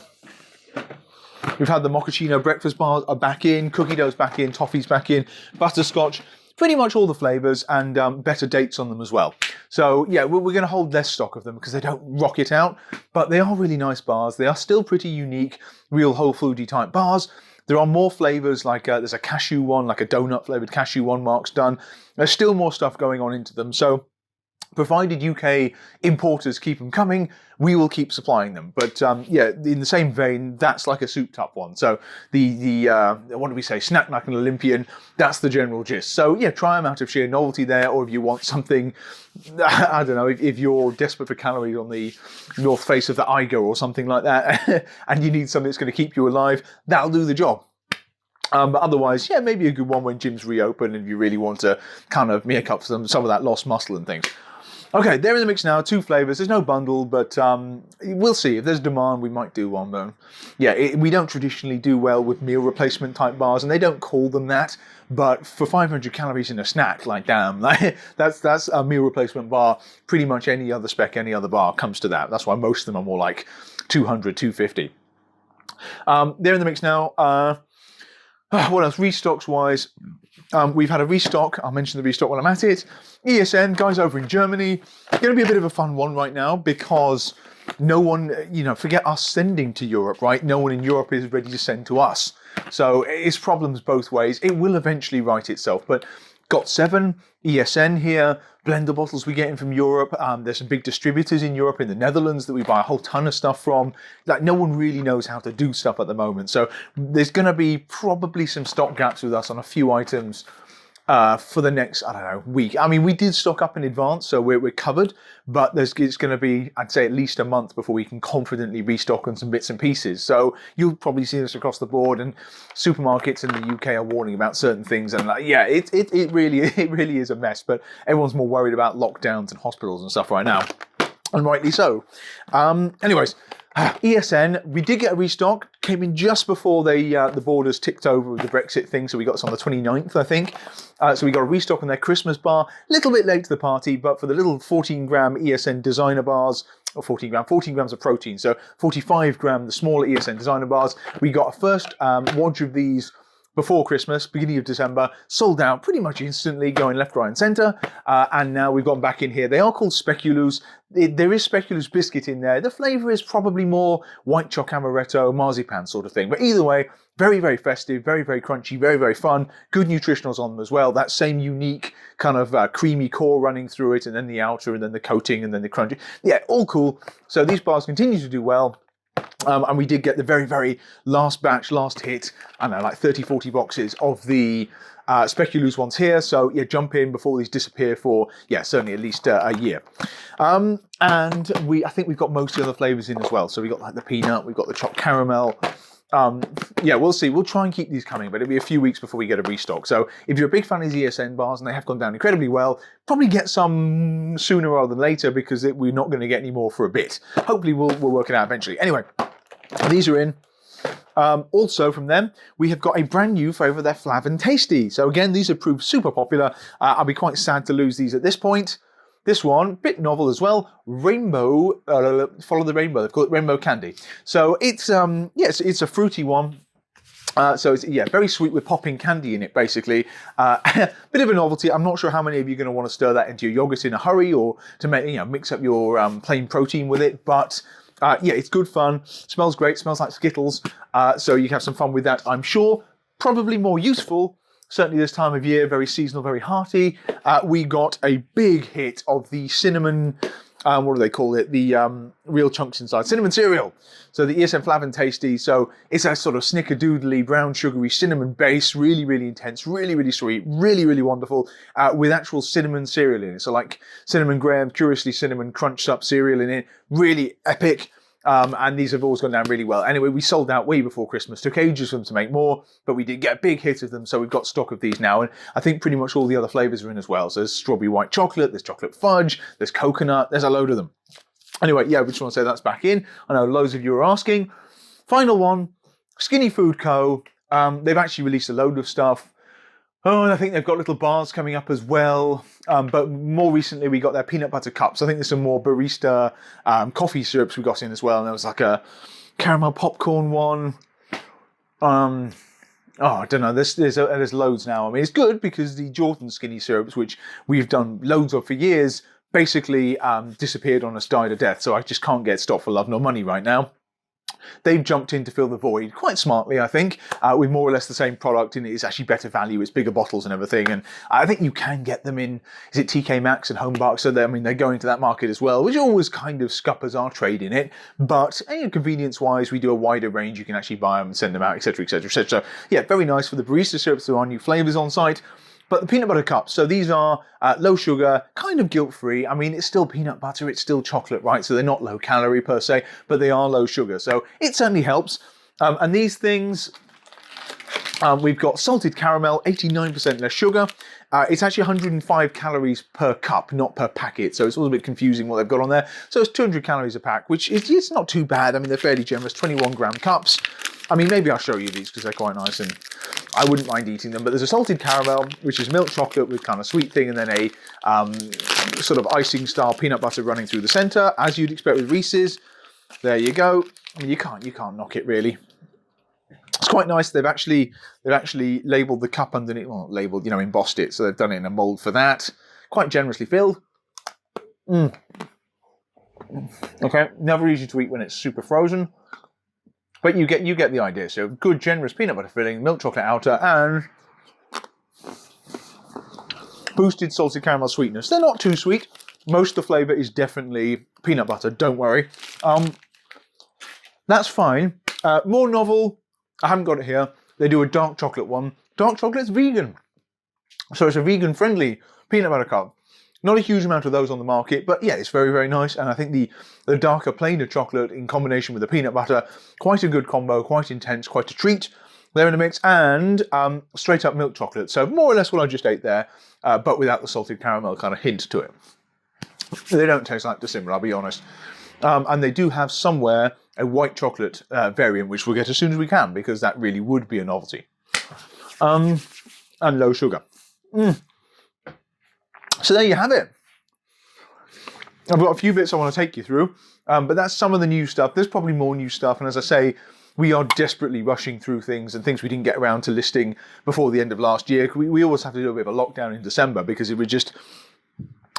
the mochaccino breakfast bars are back in, cookie dough's back in, toffee's back in, butterscotch, pretty much all the flavours, and better dates on them as well. So yeah, we're going to hold less stock of them because they don't rock it out, but they are really nice bars. They are still pretty unique, real whole foody type bars. There are more flavours, like there's a cashew one, like a donut flavoured cashew one, Mark's done. There's still more stuff going on into them. So provided UK importers keep them coming, we will keep supplying them. But yeah, in the same vein, that's like a souped up one. So the what do we say, snack like an Olympian, that's the general gist. So yeah, try them out of sheer novelty there, or if you want something, I don't know, if you're desperate for calories on the north face of the Eiger or something like that, and you need something that's going to keep you alive, that'll do the job. But otherwise, yeah, maybe a good one when gyms reopen and you really want to kind of make up for some of that lost muscle and things. Okay, they're in the mix now, 2 flavours. There's no bundle, but we'll see. If there's demand, we might do one. But yeah, we don't traditionally do well with meal replacement type bars, and they don't call them that. But for 500 calories in a snack, like damn, that's a meal replacement bar. Pretty much any other spec, any other bar comes to that. That's why most of them are more like 200, 250. They're in the mix now. What else? Restocks wise, we've had a restock. I'll mention the restock when I'm at it. ESN, guys over in Germany. Going to be a bit of a fun one right now because no one, forget us sending to Europe, right? No one in Europe is ready to send to us. So it's problems both ways. It will eventually right itself, but got 7 ESN here. Blender bottles we get in from Europe. There's some big distributors in Europe, in the Netherlands, that we buy a whole ton of stuff from. Like, no one really knows how to do stuff at the moment. So there's going to be probably some stock gaps with us on a few items for the next, I don't know, week. I mean, we did stock up in advance, so we're covered, but it's going to be, I'd say, at least a month before we can confidently restock on some bits and pieces. So you'll probably see this across the board, and supermarkets in the UK are warning about certain things, and yeah, it really is a mess, but everyone's more worried about lockdowns and hospitals and stuff right now, and rightly so. Anyways, ESN, we did get a restock, came in just before the borders ticked over with the Brexit thing, so we got this on the 29th, I think. So we got a restock on their Christmas bar, a little bit late to the party, but for the little 14-gram ESN designer bars, or 14 grams of protein, so 45-gram, the smaller ESN designer bars, we got a first wodge of these before Christmas, beginning of December, sold out pretty much instantly, going left, right and centre, and now we've gone back in here. They are called Speculoos. There is Speculoos biscuit in there. The flavour is probably more white choc amaretto, marzipan sort of thing, but either way, very, very festive, very, very crunchy, very, very fun. Good nutritionals on them as well. That same unique kind of creamy core running through it, and then the outer, and then the coating, and then the crunchy. Yeah, all cool. So these bars continue to do well. And we did get the very, very last batch, last hit, I don't know, like 30, 40 boxes of the Speculoos ones here. So yeah, jump in before these disappear for, yeah, certainly at least a year. And I think we've got most of the other flavours in as well. So we've got like the peanut, we've got the chopped caramel. Yeah, we'll see. We'll try and keep these coming, but it'll be a few weeks before we get a restock. So if you're a big fan of these ESN bars and they have gone down incredibly well, probably get some sooner rather than later because we're not going to get any more for a bit. Hopefully we'll work it out eventually. Anyway, these are in. Also from them, we have got a brand new flavour, their Flav and Tasty. So again, these have proved super popular. I'll be quite sad to lose these at this point. This one, bit novel as well, rainbow, follow the rainbow, they've called it rainbow candy. So it's, it's a fruity one. So it's, yeah, very sweet with popping candy in it, basically. Bit of a novelty. I'm not sure how many of you are going to want to stir that into your yogurt in a hurry or to make, mix up your plain protein with it. But yeah, it's good fun. Smells great. Smells like Skittles. So you can have some fun with that, I'm sure. Probably more useful. Certainly this time of year, very seasonal, very hearty. We got a big hit of the cinnamon, what do they call it? The real chunks inside. Cinnamon cereal. So the ESN Flav and Tasty. So it's a sort of snickerdoodly, brown sugary cinnamon base. Really, really intense. Really, really sweet. Really, really wonderful. With actual cinnamon cereal in it. So like cinnamon graham, curiously cinnamon crunched up cereal in it. Really epic. And these have always gone down really well. Anyway, we sold out way before Christmas. Took ages for them to make more, but we did get a big hit of them, so we've got stock of these now. And I think pretty much all the other flavours are in as well. So there's strawberry white chocolate, there's chocolate fudge, there's coconut, there's a load of them. Anyway, yeah, we just want to say that's back in. I know loads of you are asking. Final one, Skinny Food Co. They've actually released a load of stuff. Oh, and I think they've got little bars coming up as well. But more recently, we got their peanut butter cups. I think there's some more barista coffee syrups we got in as well. And there was like a caramel popcorn one. Oh, I don't know. There's loads now. I mean, it's good because the Jordan skinny syrups, which we've done loads of for years, basically disappeared on us, died a death. So I just can't get stock for love nor money right now. They've jumped in to fill the void quite smartly, I think, with more or less the same product, and it's actually better value. It's bigger bottles and everything, and I think you can get them in. Is it TK Maxx and Home Bark? So they're going into that market as well, which always kind of scuppers our trade in it. But convenience-wise, we do a wider range. You can actually buy them and send them out, etc., etc., etc. So yeah, very nice for the barista syrups. There are new flavors on site. But the peanut butter cups, so these are low sugar, kind of guilt-free. I mean, it's still peanut butter, it's still chocolate, right? So they're not low calorie per se, but they are low sugar. So it certainly helps. And these things, we've got salted caramel, 89% less sugar. It's actually 105 calories per cup, not per packet. So it's a little bit confusing what they've got on there. So it's 200 calories a pack, which is not too bad. I mean, they're fairly generous, 21 gram cups. I mean, maybe I'll show you these because they're quite nice and I wouldn't mind eating them. But there's a salted caramel, which is milk chocolate with kind of sweet thing, and then a sort of icing style peanut butter running through the center, as you'd expect with Reese's. There you go. I mean, you can't knock it really. It's quite nice. They've actually labelled the cup underneath. Well, not labelled, embossed it. So they've done it in a mould for that. Quite generously filled. Okay, never easy to eat when it's super frozen. But you get the idea. So good, generous peanut butter filling, milk chocolate outer, and boosted salted caramel sweetness. They're not too sweet. Most of the flavour is definitely peanut butter. Don't worry. That's fine. More novel. I haven't got it here. They do a dark chocolate one. Dark chocolate's vegan, so it's a vegan-friendly peanut butter cup. Not a huge amount of those on the market, but yeah, it's very, very nice. And I think the darker, plainer chocolate in combination with the peanut butter, quite a good combo, quite intense, quite a treat. They're in the mix, and straight up milk chocolate. So more or less what I just ate there, but without the salted caramel kind of hint to it. They don't taste like dissimilar, I'll be honest. And they do have somewhere a white chocolate variant, which we'll get as soon as we can, because that really would be a novelty. And low sugar. So there you have it. I've got a few bits I want to take you through, but that's some of the new stuff. There's probably more new stuff, and as I say, we are desperately rushing through things and things we didn't get around to listing before the end of last year. We always have to do a bit of a lockdown in December because it was just,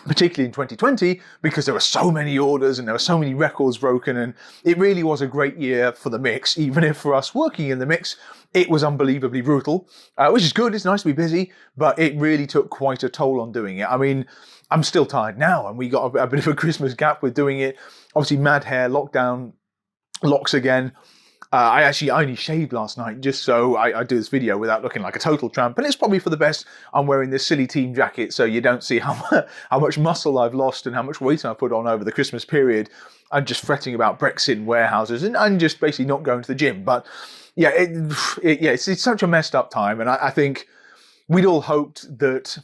particularly in 2020, because there were so many orders and there were so many records broken, and it really was a great year for the mix, even if for us working in the mix, it was unbelievably brutal, which is good. It's nice to be busy, but it really took quite a toll on doing it. I mean, I'm still tired now, and we got a bit of a Christmas gap with doing it. Obviously, mad hair, lockdown, locks again. I only shaved last night just so I do this video without looking like a total tramp, and it's probably for the best. I'm wearing this silly team jacket so you don't see how much muscle I've lost and how much weight I've put on over the Christmas period. I'm just fretting about Brexit and warehouses and I'm just basically not going to the gym. But yeah, it's such a messed up time, and I think we'd all hoped that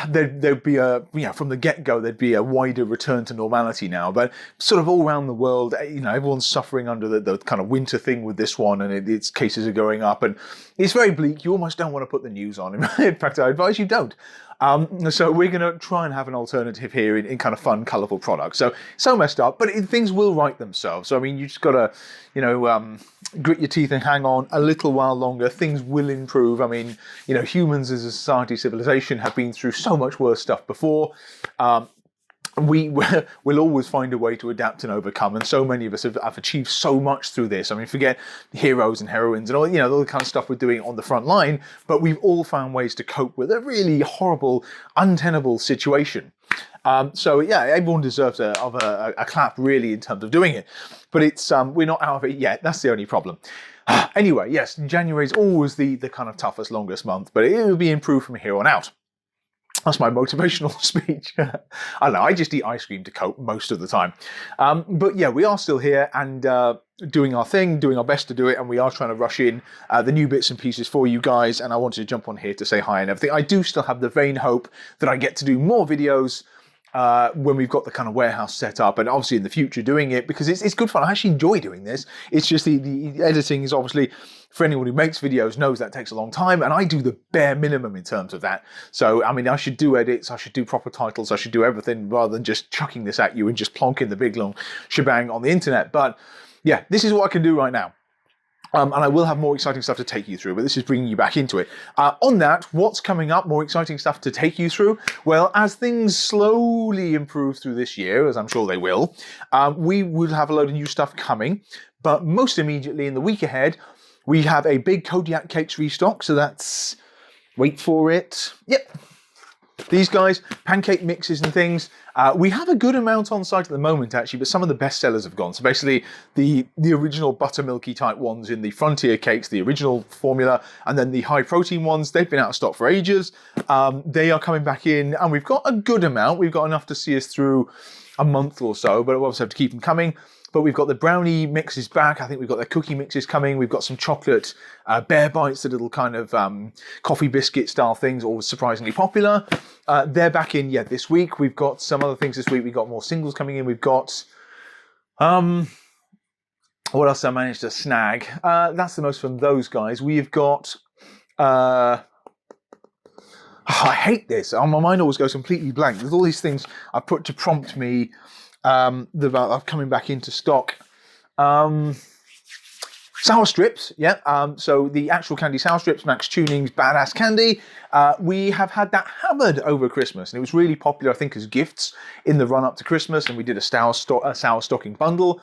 there'd be from the get-go, there'd be a wider return to normality now. But sort of all around the world, everyone's suffering under the kind of winter thing with this one, and its cases are going up, and it's very bleak. You almost don't want to put the news on. In fact, I advise you don't. So we're going to try and have an alternative here in kind of fun, colourful products. So messed up, but things will right themselves. So, I mean, you just got to, grit your teeth and hang on a little while longer. Things will improve. I mean, humans as a society, civilization have been through so much worse stuff before. We will always find a way to adapt and overcome, and so many of us have achieved so much through this. I mean, forget heroes and heroines and all the kind of stuff we're doing on the front line, but we've all found ways to cope with a really horrible, untenable situation. So yeah, everyone deserves a clap really in terms of doing it, but it's we're not out of it yet. That's the only problem. Anyway, yes, January is always the kind of toughest, longest month, but it will be improved from here on out. That's my motivational speech. I don't know, I just eat ice cream to cope most of the time. But yeah, we are still here and doing our thing, doing our best to do it, and we are trying to rush in the new bits and pieces for you guys, and I wanted to jump on here to say hi and everything. I do still have the vain hope that I get to do more videos when we've got the kind of warehouse set up, and obviously in the future doing it, because it's good fun. I actually enjoy doing this. It's just the editing is obviously, for anyone who makes videos knows that takes a long time, and I do the bare minimum in terms of that. So, I mean, I should do edits, I should do proper titles, I should do everything rather than just chucking this at you and just plonking the big long shebang on the internet. But yeah, this is what I can do right now. And I will have more exciting stuff to take you through, but this is bringing you back into it. On that, what's coming up, more exciting stuff to take you through? Well, as things slowly improve through this year, as I'm sure they will, we will have a load of new stuff coming. But most immediately in the week ahead, we have a big Kodiak cakes restock. So that's, wait for it. Yep. These guys, pancake mixes and things. We have a good amount on site at the moment, actually, but some of the best sellers have gone. So basically, the original buttermilky type ones in the Frontier cakes, the original formula, and then the high protein ones, they've been out of stock for ages. They are coming back in, and we've got a good amount. We've got enough to see us through a month or so, but we'll obviously have to keep them coming. But we've got the brownie mixes back. I think we've got the cookie mixes coming. We've got some chocolate bear bites, the little kind of coffee biscuit style things, always surprisingly popular. They're back in, this week. We've got some other things this week. We've got more singles coming in. We've got, what else I managed to snag? That's the most from those guys. We've got, I hate this. My mind always goes completely blank. There's all these things I put to prompt me about coming back into stock. Sour strips, so the actual candy sour strips, Max Tuning's Badass Candy. We have had that hammered over Christmas, and it was really popular, I think, as gifts in the run-up to Christmas, and we did a sour stocking bundle.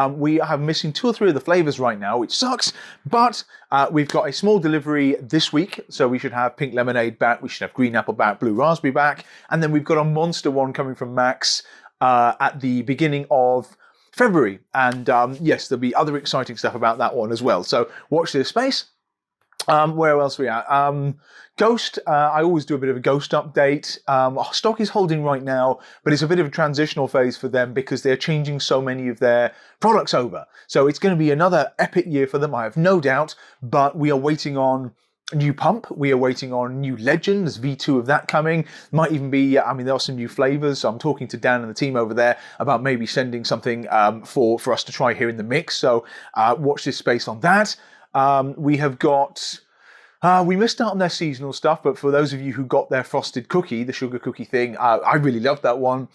We are missing 2 or 3 of the flavours right now, which sucks, but we've got a small delivery this week, so we should have pink lemonade back, we should have green apple back, blue raspberry back, and then we've got a monster one coming from Max at the beginning of February. And yes, there'll be other exciting stuff about that one as well. So watch this space. Where else are we at? Ghost, I always do a bit of a Ghost update. Stock is holding right now, but it's a bit of a transitional phase for them because they're changing so many of their products over. So it's going to be another epic year for them, I have no doubt, but we are waiting on a new pump. We are waiting on new Legend. There's V2 of that coming. Might even be, I mean, there are some new flavours. So I'm talking to Dan and the team over there about maybe sending something for us to try here in the mix. So watch this space on that. We have got, we missed out on their seasonal stuff, but for those of you who got their frosted cookie, the sugar cookie thing, I really loved that one.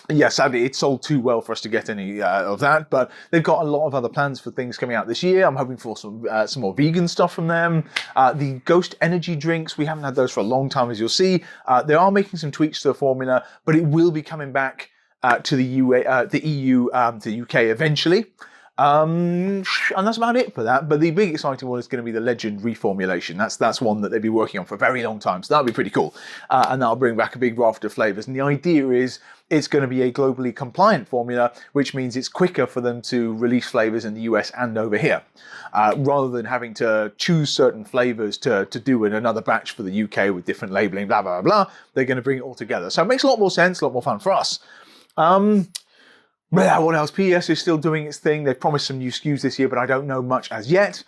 Yeah, sadly, it sold too well for us to get any of that, but they've got a lot of other plans for things coming out this year. I'm hoping for some more vegan stuff from them. The Ghost energy drinks, we haven't had those for a long time, as you'll see. They are making some tweaks to the formula, but it will be coming back to the EU, to the UK eventually. And that's about it for that. But the big exciting one is going to be the Legend reformulation. That's one that they've been working on for a very long time. So that'll be pretty cool. And that'll bring back a big raft of flavours. And the idea is it's going to be a globally compliant formula, which means it's quicker for them to release flavours in the US and over here. Rather than having to choose certain flavours to do in another batch for the UK with different labelling, blah, blah, blah, they're going to bring it all together. So it makes a lot more sense, a lot more fun for us. What else? PS is still doing its thing. They've promised some new SKUs this year, but I don't know much as yet.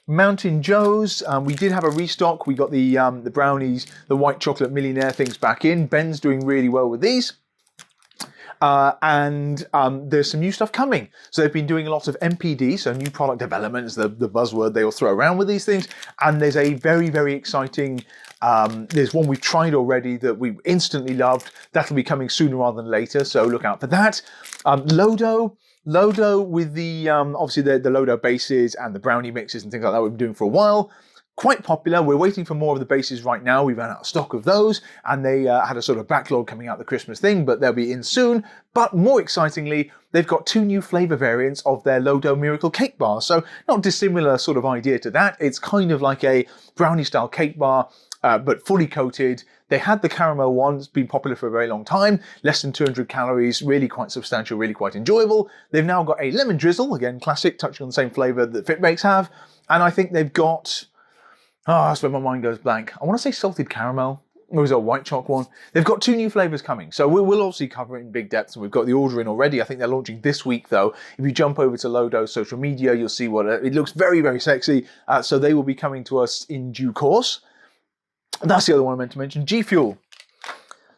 Mountain Joe's, we did have a restock. We got the brownies, the white chocolate millionaire things back in. Ben's doing really well with these. And there's some new stuff coming. So they've been doing a lot of MPD, so new product development is the buzzword they all throw around with these things. And there's a very, very exciting, there's one we've tried already that we instantly loved. That'll be coming sooner rather than later, so look out for that. Lodo with the, obviously the Lodo bases and the brownie mixes and things like that we've been doing for a while. Quite popular. We're waiting for more of the bases right now. We've run out of stock of those, and they had a sort of backlog coming out the Christmas thing, but they'll be in soon. But more excitingly, they've got 2 new flavour variants of their Lodo Miracle Cake Bar. So not dissimilar sort of idea to that. It's kind of like a brownie-style cake bar, but fully coated. They had the caramel one. It's been popular for a very long time. Less than 200 calories, really quite substantial, really quite enjoyable. They've now got a lemon drizzle, again, classic, touching on the same flavour that FitBakes have. And I think they've got, that's where my mind goes blank. I want to say salted caramel. Or was it a white choc one? They've got 2 new flavours coming. So we'll obviously cover it in big depth. And we've got the order in already. I think they're launching this week, though. If you jump over to Lodo's social media, you'll see what it looks very, very sexy. So they will be coming to us in due course. That's the other one I meant to mention. G Fuel.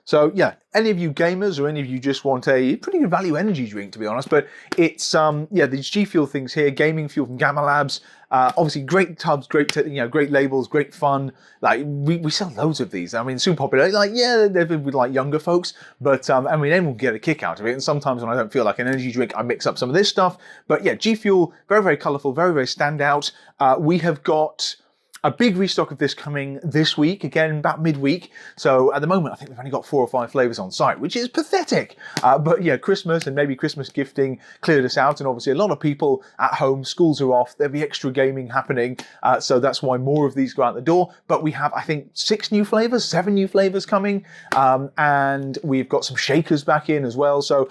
So yeah, any of you gamers or any of you just want a pretty good value energy drink, to be honest, but it's, yeah, these G Fuel things here, gaming fuel from Gamma Labs, obviously great tubs, great, great labels, great fun. Like we sell loads of these. I mean, super popular. Like, yeah, they're with like younger folks, but I mean, anyone will get a kick out of it. And sometimes when I don't feel like an energy drink, I mix up some of this stuff. But yeah, G Fuel, very, very colourful, very, very standout. We have got a big restock of this coming this week, again, about midweek. So at the moment, I think we've only got 4 or 5 flavours on site, which is pathetic. But yeah, Christmas and maybe Christmas gifting cleared us out. And obviously a lot of people at home, schools are off, there'll be extra gaming happening. So that's why more of these go out the door. But we have, I think, 6 new flavours, 7 new flavours coming. And we've got some shakers back in as well. So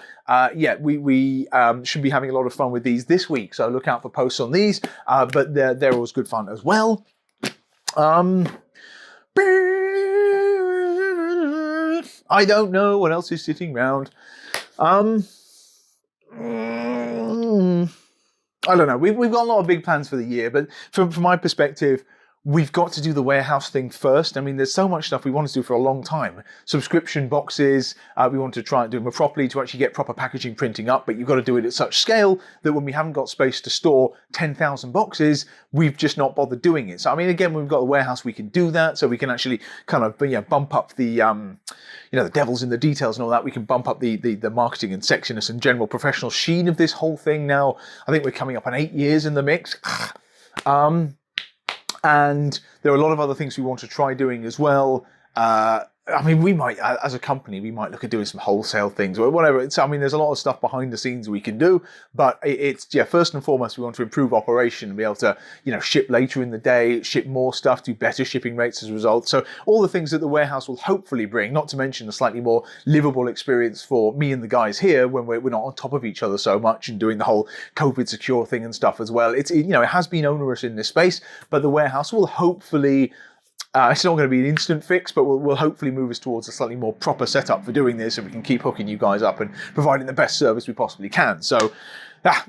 yeah, we should be having a lot of fun with these this week. So look out for posts on these. But they're always good fun as well. I don't know what else is sitting around. I don't know. We've got a lot of big plans for the year, but from my perspective, we've got to do the warehouse thing first. I mean, there's so much stuff we want to do for a long time. Subscription boxes, we want to try and do them properly to actually get proper packaging printing up, but you've got to do it at such scale that when we haven't got space to store 10,000 boxes, we've just not bothered doing it. So, I mean, again, when we've got a warehouse, we can do that. So we can actually kind of bump up the, the devil's in the details and all that. We can bump up the marketing and sexiness and general professional sheen of this whole thing now. I think we're coming up on 8 years in the mix. And there are a lot of other things we want to try doing as well. I mean, we might, as a company, we might look at doing some wholesale things or whatever. I mean, there's a lot of stuff behind the scenes we can do, but it's, yeah, first and foremost, we want to improve operation and be able to, ship later in the day, ship more stuff, do better shipping rates as a result. So all the things that the warehouse will hopefully bring, not to mention a slightly more livable experience for me and the guys here when we're not on top of each other so much and doing the whole COVID secure thing and stuff as well. It has been onerous in this space, but the warehouse will hopefully, it's not going to be an instant fix, but we'll hopefully move us towards a slightly more proper setup for doing this, so we can keep hooking you guys up and providing the best service we possibly can. So,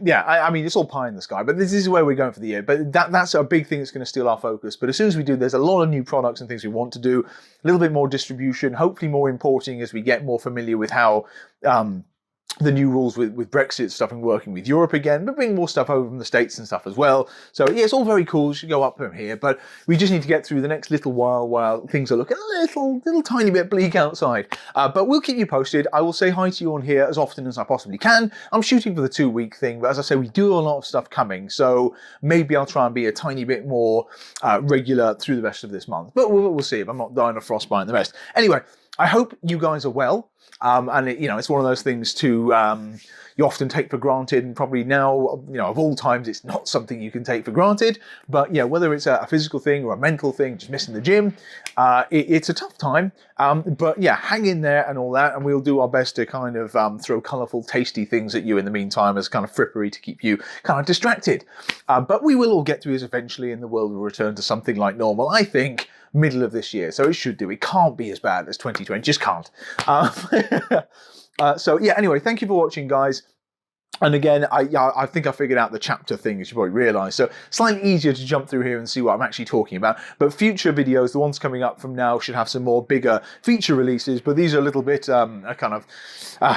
yeah, I mean, it's all pie in the sky, but this is where we're going for the year. But that's a big thing that's going to steal our focus. But as soon as we do, there's a lot of new products and things we want to do, a little bit more distribution, hopefully more importing as we get more familiar with how the new rules with Brexit stuff and working with Europe again, but bring more stuff over from the States and stuff as well. So yeah, it's all very cool. It should go up from here, but we just need to get through the next little while things are looking a little tiny bit bleak outside. But we'll keep you posted. I will say hi to you on here as often as I possibly can. I'm shooting for the 2-week thing, but as I say, we do a lot of stuff coming. So maybe I'll try and be a tiny bit more regular through the rest of this month. But we'll see if I'm not dying of frostbite and the rest. Anyway, I hope you guys are well. And it's one of those things to you often take for granted, and probably now, of all times, it's not something you can take for granted. But yeah, whether it's a physical thing or a mental thing, just missing the gym, it's a tough time. But yeah, hang in there and all that, and we'll do our best to kind of throw colourful, tasty things at you in the meantime as kind of frippery to keep you kind of distracted. But we will all get through this eventually, and the world will return to something like normal, I think, middle of this year. So it should do. It can't be as bad as 2020. Just can't. So yeah, anyway, thank you for watching, guys. And again, I think I figured out the chapter thing, as you probably realise. So slightly easier to jump through here and see what I'm actually talking about. But future videos, the ones coming up from now, should have some more bigger feature releases. But these are a little bit a kind of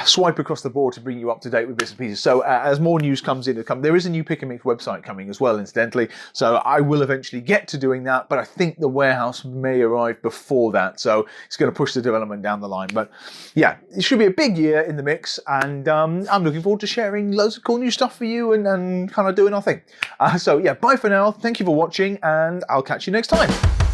swipe across the board to bring you up to date with bits and pieces. So as more news comes in, there is a new Pick and Mix website coming as well, incidentally. So I will eventually get to doing that. But I think the warehouse may arrive before that. So it's going to push the development down the line. But yeah, it should be a big year in the mix. And I'm looking forward to sharing loads of cool new stuff for you and kind of doing our thing. So yeah, bye for now. Thank you for watching, and I'll catch you next time.